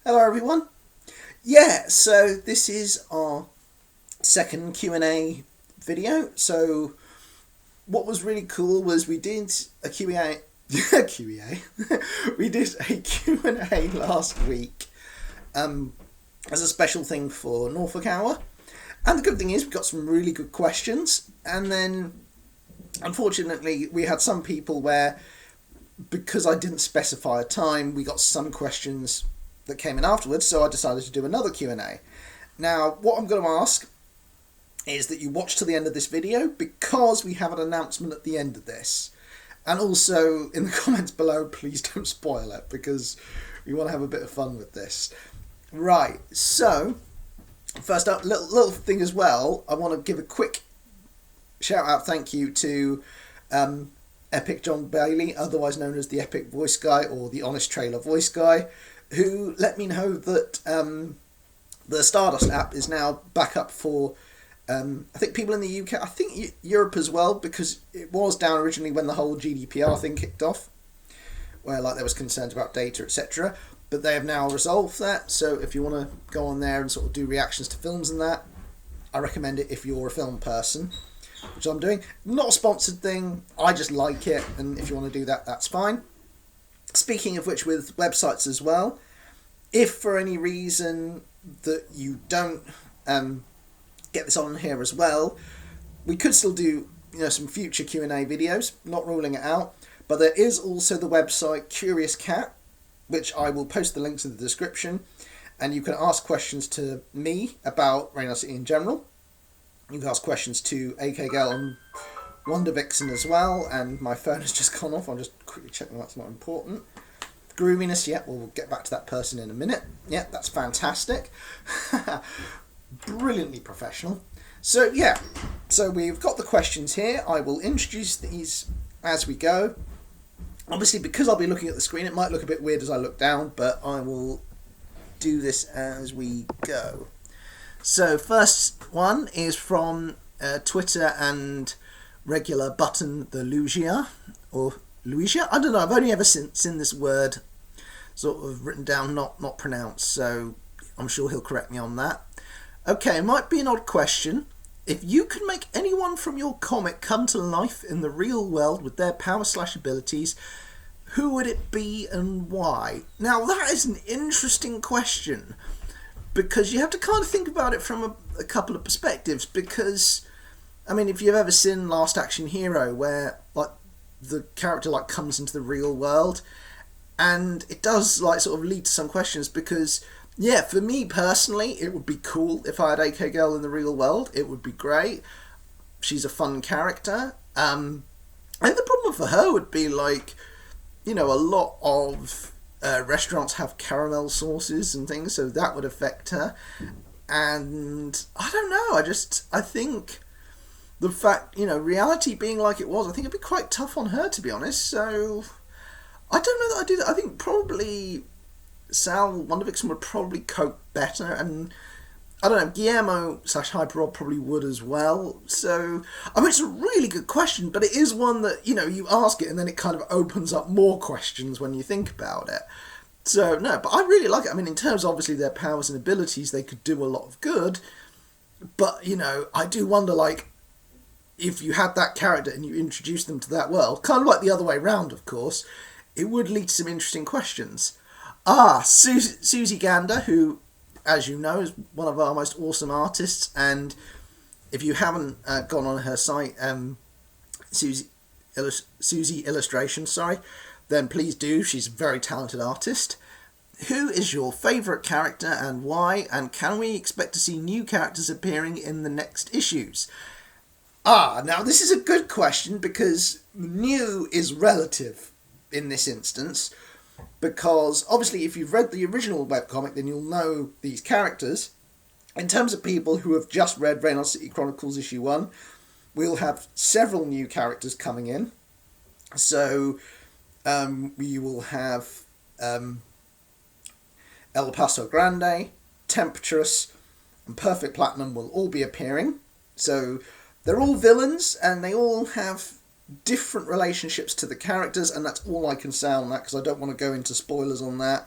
Hello everyone. Yeah, so this is our second Q&A video. So what was really cool was we did a Q&A we did a Q&A last week as a special thing for Norfolk Hour. And the good thing is we got some really good questions, and then unfortunately we had some people where, because I didn't specify a time, we got some questions that came in afterwards, so I decided to do another Q&A. Now, what I'm going to ask is that you watch to the end of this video, because we have an announcement at the end of this. And also, in the comments below, please don't spoil it, because we want to have a bit of fun with this. Right, so, first up, little thing as well, I want to give a quick shout-out thank you to Epic John Bailey, otherwise known as the Epic Voice Guy, or the Honest Trailer Voice Guy, who let me know that the Stardust app is now back up for, I think, people in the UK, I think Europe as well, because it was down originally when the whole GDPR thing kicked off, where there was concerns about data, etc. But they have now resolved that, so if you want to go on there and sort of do reactions to films and that, I recommend it if you're a film person, which I'm doing. Not a sponsored thing, I just like it, and if you want to do that, that's fine. Speaking of which, with websites as well, if for any reason that you don't get this on here as well, we could still do some future Q&A videos, not ruling it out. But there is also the website Curious Cat, which I will post the links in the description, and you can ask questions to me about Reynard City in general. You can ask questions to AK Girl and Wonder Vixen as well, and my phone has just gone off. I'm just quickly checking that's not important. Grooviness, yeah, we'll get back to that person in a minute. Yeah, that's fantastic. Brilliantly professional. So, yeah, so we've got the questions here. I will introduce these as we go. Obviously, because I'll be looking at the screen, it might look a bit weird as I look down, but I will do this as we go. So, first one is from Twitter and regular button, the Lugia, or Luigia? I don't know, I've only ever seen this word sort of written down, not pronounced, so I'm sure he'll correct me on that. Okay, it might be an odd question. If you could make anyone from your comic come to life in the real world with their power/abilities, who would it be and why? Now, that is an interesting question, because you have to kind of think about it from a couple of perspectives, because, I mean, if you've ever seen Last Action Hero, where, the character, comes into the real world, and it does, sort of lead to some questions, because, yeah, for me personally, it would be cool if I had AK Girl in the real world. It would be great. She's a fun character. I think the problem for her would be, a lot of restaurants have caramel sauces and things, so that would affect her. And I don't know, I think the fact, reality being like it was, I think it'd be quite tough on her, to be honest. So I don't know that I do that. I think probably Wonder Vixen would probably cope better, and I don't know, Guillermo/Hyper Rob probably would as well. So, I mean, it's a really good question, but it is one that, you ask it and then it kind of opens up more questions when you think about it. So, no, but I really like it. I mean, in terms of obviously their powers and abilities, they could do a lot of good. But, I do wonder, if you had that character and you introduced them to that world, kind of like the other way round, of course, it would lead to some interesting questions. Susie Gander, who, as you know, is one of our most awesome artists, and if you haven't gone on her site, Susie Illustration, then please do. She's a very talented artist. Who is your favourite character and why? And can we expect to see new characters appearing in the next issues? Now this is a good question, because new is relative in this instance, because obviously if you've read the original webcomic, then you'll know these characters. In terms of people who have just read Reynard City Chronicles issue 1, we'll have several new characters coming in. So we will have El Paso Grande, Temptress, and Perfect Platinum will all be appearing. So they're all villains, and they all have different relationships to the characters, and that's all I can say on that, because I don't want to go into spoilers on that.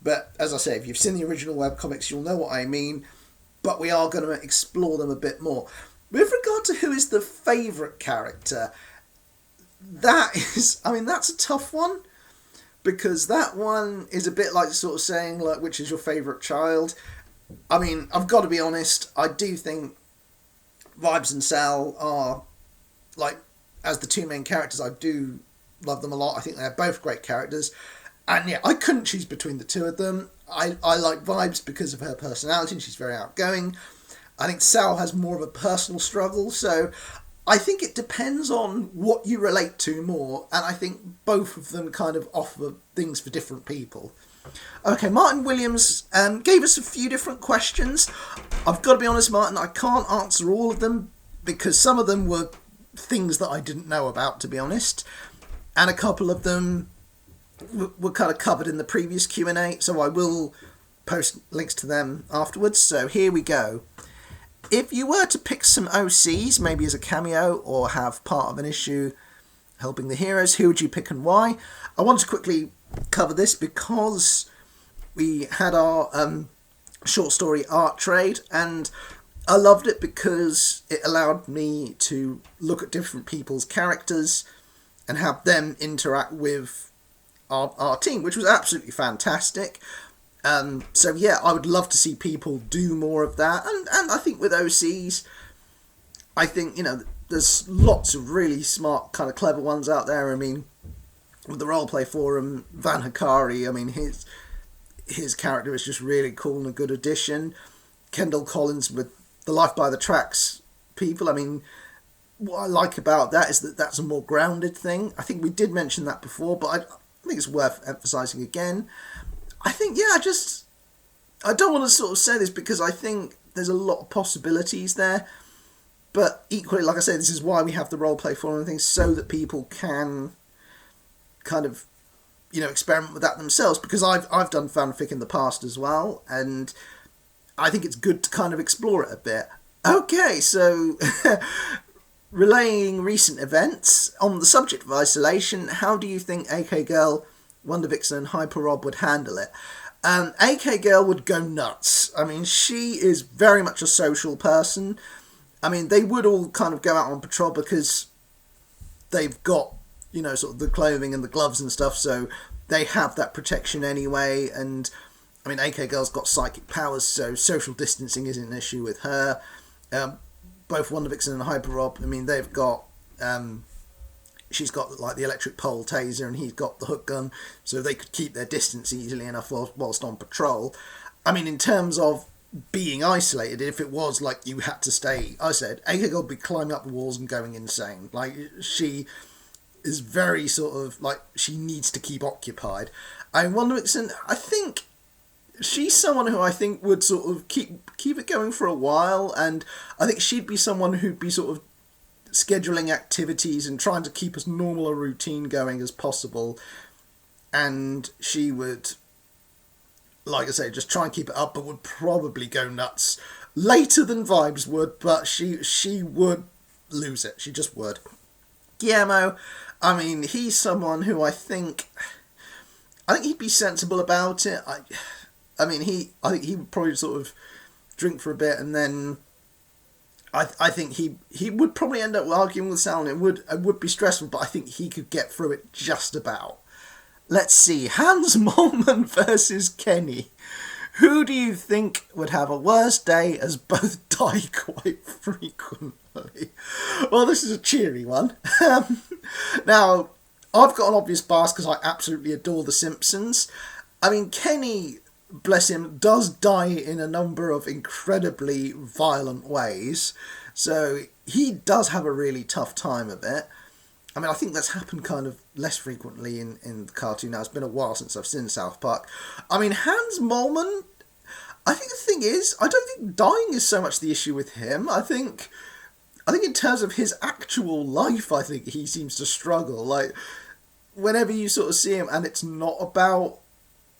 But as I say, if you've seen the original webcomics, you'll know what I mean. But we are going to explore them a bit more. With regard to who is the favourite character, that's a tough one. Because that one is a bit like sort of saying, like, which is your favourite child. I mean, I've got to be honest, I do think Vibes and Sal are, like, as the two main characters, I do love them a lot. I think they're both great characters. And yeah, I couldn't choose between the two of them. I like Vibes because of her personality, and she's very outgoing. I think Sal has more of a personal struggle, so I think it depends on what you relate to more, and I think both of them kind of offer things for different people. Okay, Martin Williams gave us a few different questions. I've got to be honest, Martin, I can't answer all of them because some of them were things that I didn't know about, to be honest, and a couple of them were kind of covered in the previous Q&A, so I will post links to them afterwards. So here we go. If you were to pick some OCs, maybe as a cameo or have part of an issue helping the heroes, who would you pick and why? I want to quickly cover this because we had our short story art trade, and I loved it because it allowed me to look at different people's characters and have them interact with our team, which was absolutely fantastic. So yeah, I would love to see people do more of that, and I think with OCs, I think, you know, there's lots of really smart, kind of clever ones out there. I mean, with the Roleplay Forum, Van Hakari, I mean, his character is just really cool and a good addition. Kendall Collins with the Life by the Tracks people, I mean, what I like about that is that that's a more grounded thing. I think we did mention that before, but I think it's worth emphasising again. I think, yeah, I don't want to sort of say this because I think there's a lot of possibilities there, but equally, like I say, this is why we have the Roleplay Forum and things, so that people can kind of, you know, experiment with that themselves, because I've done fanfic in the past as well, and I think it's good to kind of explore it a bit. Okay, so relaying recent events, on the subject of isolation, how do you think AK Girl, Wonder Vixen and Hyper Rob would handle it? AK Girl would go nuts. I mean, she is very much a social person. I mean, they would all kind of go out on patrol because they've got, you know, sort of the clothing and the gloves and stuff, so they have that protection anyway. And I mean, AK Girl's got psychic powers, so social distancing isn't an issue with her. Both Wonder Vixen and Hyper Rob, I mean, they've got she's got like the electric pole taser and he's got the hook gun, so they could keep their distance easily enough whilst on patrol. I mean, in terms of being isolated, if it was like you had to stay isolated, AK Girl would be climbing up the walls and going insane. Like, she is very sort of like, she needs to keep occupied. And Wonder Vixen, I think she's someone who I think would sort of keep it going for a while, and I think she'd be someone who'd be sort of scheduling activities and trying to keep as normal a routine going as possible, and she would, like I say, just try and keep it up, but would probably go nuts later than Vibes would, but she would lose it. She just would. Guillermo, I mean, he's someone who I think he'd be sensible about it. I think he would probably sort of drink for a bit, and then I think he would probably end up arguing with Sal, and it would be stressful, but I think he could get through it just about. Let's see, Hans Moleman versus Kenny. Who do you think would have a worse day as both die quite frequently? Well, this is a cheery one. Now, I've got an obvious bias because I absolutely adore The Simpsons. I mean, Kenny, bless him, does die in a number of incredibly violent ways, so he does have a really tough time of it. I mean, I think that's happened kind of less frequently in the cartoon now. It's been a while since I've seen South Park. I mean, Hans Moleman, I think the thing is, I don't think dying is so much the issue with him. I think in terms of his actual life, I think he seems to struggle. Like, whenever you sort of see him, and it's not about,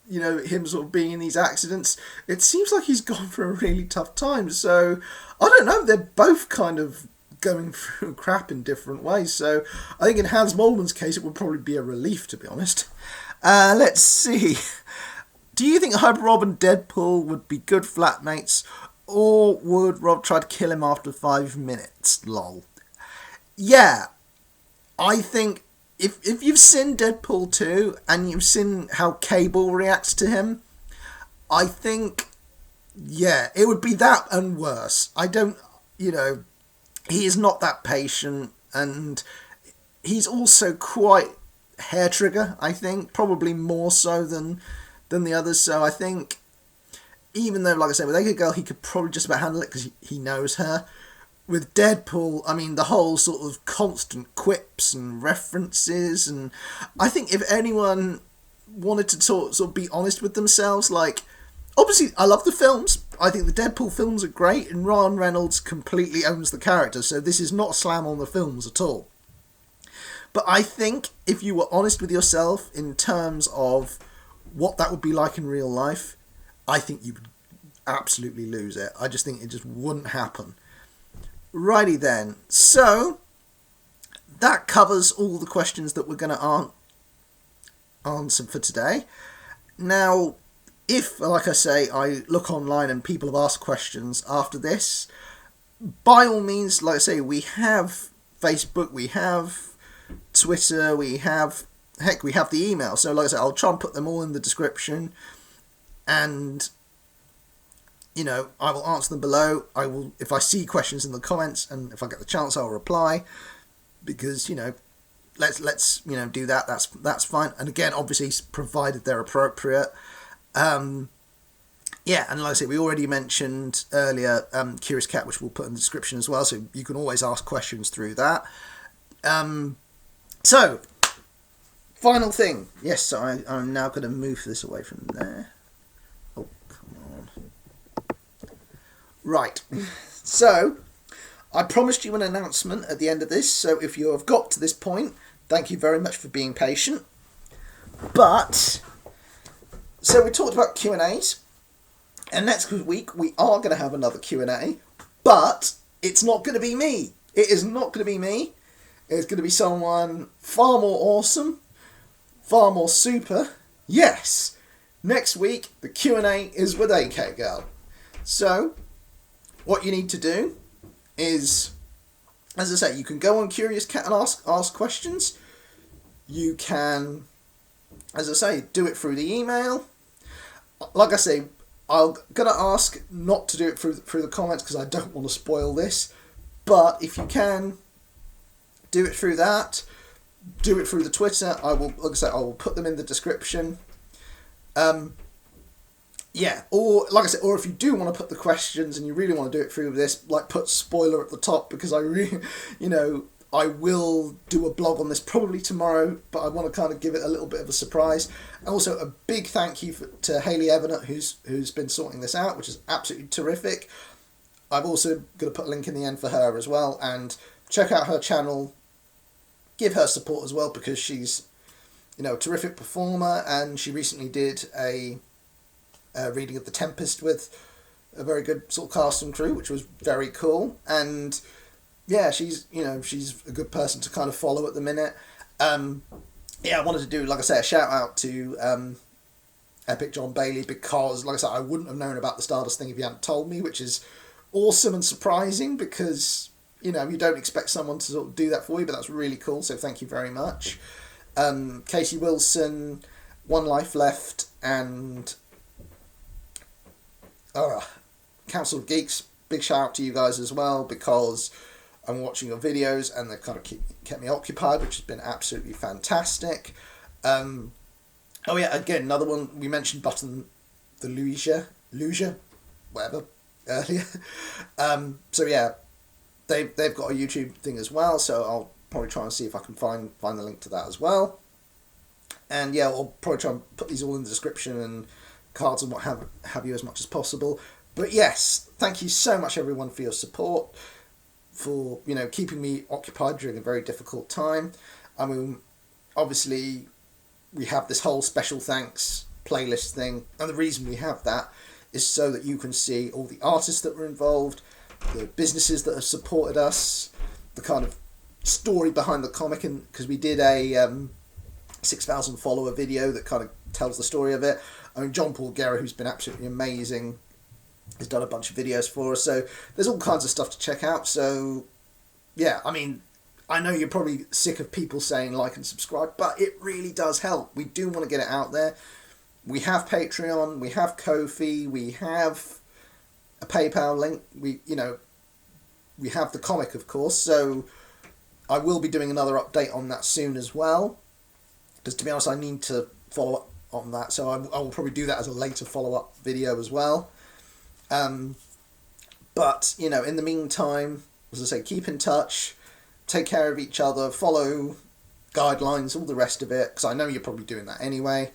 you know, him sort of being in these accidents, it seems like he's gone through a really tough time. So, I don't know, they're both kind of going through crap in different ways. So, I think in Hans Moleman's case, it would probably be a relief, to be honest. Let's see. Do you think Rob and Deadpool would be good flatmates, or would Rob try to kill him after 5 minutes? Lol. Yeah, I think if you've seen Deadpool 2 and you've seen how Cable reacts to him, I think, yeah, it would be that and worse. I don't, he is not that patient, and he's also quite hair trigger, I think, probably more so than the others. So I think, even though, like I said, with Egg Girl, he could probably just about handle it because he knows her. With Deadpool, I mean, the whole sort of constant quips and references, and I think if anyone wanted to sort of be honest with themselves, like, obviously, I love the films. I think the Deadpool films are great, and Ryan Reynolds completely owns the character, so this is not a slam on the films at all. But I think if you were honest with yourself in terms of what that would be like in real life, I think you would absolutely lose it. I just think it just wouldn't happen. Righty then. So, that covers all the questions that we're going to answer for today. Now, if, like I say, I look online and people have asked questions after this, by all means, like I say, we have Facebook, we have Twitter, we have the email. So, like I say, I'll try and put them all in the description, and I will answer them below. I will, if I see questions in the comments, and if I get the chance, I'll reply, because let's do that. That's fine. And again, obviously, provided they're appropriate. Yeah, and like I say, we already mentioned earlier Curious Cat, which we'll put in the description as well, so you can always ask questions through that. So, final thing. Yes, so I'm now going to move this away from there. Oh, come on. Right. So, I promised you an announcement at the end of this, so if you have got to this point, thank you very much for being patient. But, so we talked about Q&As, and next week we are going to have another Q&A, but it's not going to be me. It is not going to be me. It's going to be someone far more awesome, far more super. Yes, next week the Q&A is with AK Girl. So, what you need to do is, as I say, you can go on Curious Cat and ask questions. You can, as I say, do it through the email. Like I say, I'm going to ask not to do it through the comments because I don't want to spoil this. But if you can, do it through that. Do it through the Twitter. I will put them in the description. Yeah, or like I said, or if you do want to put the questions and you really want to do it through this, like put spoiler at the top, because I really, I will do a blog on this probably tomorrow, but I want to kind of give it a little bit of a surprise. Also, a big thank you to Hayley Evanett, who's been sorting this out, which is absolutely terrific. I'm also going to put a link in the end for her as well, and check out her channel. Give her support as well, because she's, a terrific performer, and she recently did a reading of The Tempest with a very good sort of cast and crew, which was very cool. And yeah, she's a good person to kind of follow at the minute. Yeah, I wanted to do, like I say, a shout out to Epic John Bailey, because, like I said, I wouldn't have known about the Stardust thing if you hadn't told me, which is awesome and surprising, because you don't expect someone to sort of do that for you, but that's really cool, so thank you very much. Casey Wilson, One Life Left, and Council of Geeks, big shout out to you guys as well, because I'm watching your videos and they've kind of kept me occupied, which has been absolutely fantastic. Oh yeah, again, another one, we mentioned Button the Lucia, whatever, earlier. So yeah, they've got a YouTube thing as well, so I'll probably try and see if I can find the link to that as well. And yeah, I'll probably try and put these all in the description and cards and what have you as much as possible. But yes, thank you so much everyone for your support, for keeping me occupied during a very difficult time. I mean, obviously we have this whole special thanks playlist thing, and the reason we have that is so that you can see all the artists that were involved, the businesses that have supported us, the kind of story behind the comic, and because we did a 6,000 follower video that kind of tells the story of it. I mean, John Paul Guerra, who's been absolutely amazing, has done a bunch of videos for us. So there's all kinds of stuff to check out. So yeah, I mean, I know you're probably sick of people saying like and subscribe, but it really does help. We do want to get it out there. We have Patreon, we have Ko-fi, we have a PayPal link. We have the comic, of course. So I will be doing another update on that soon as well. Because to be honest, I need to follow up on that. So I will probably do that as a later follow-up video as well. But, in the meantime, as I say, keep in touch, take care of each other, follow guidelines, all the rest of it, because I know you're probably doing that anyway.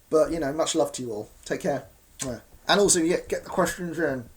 But, much love to you all. Take care. Yeah. And also, get the questions in.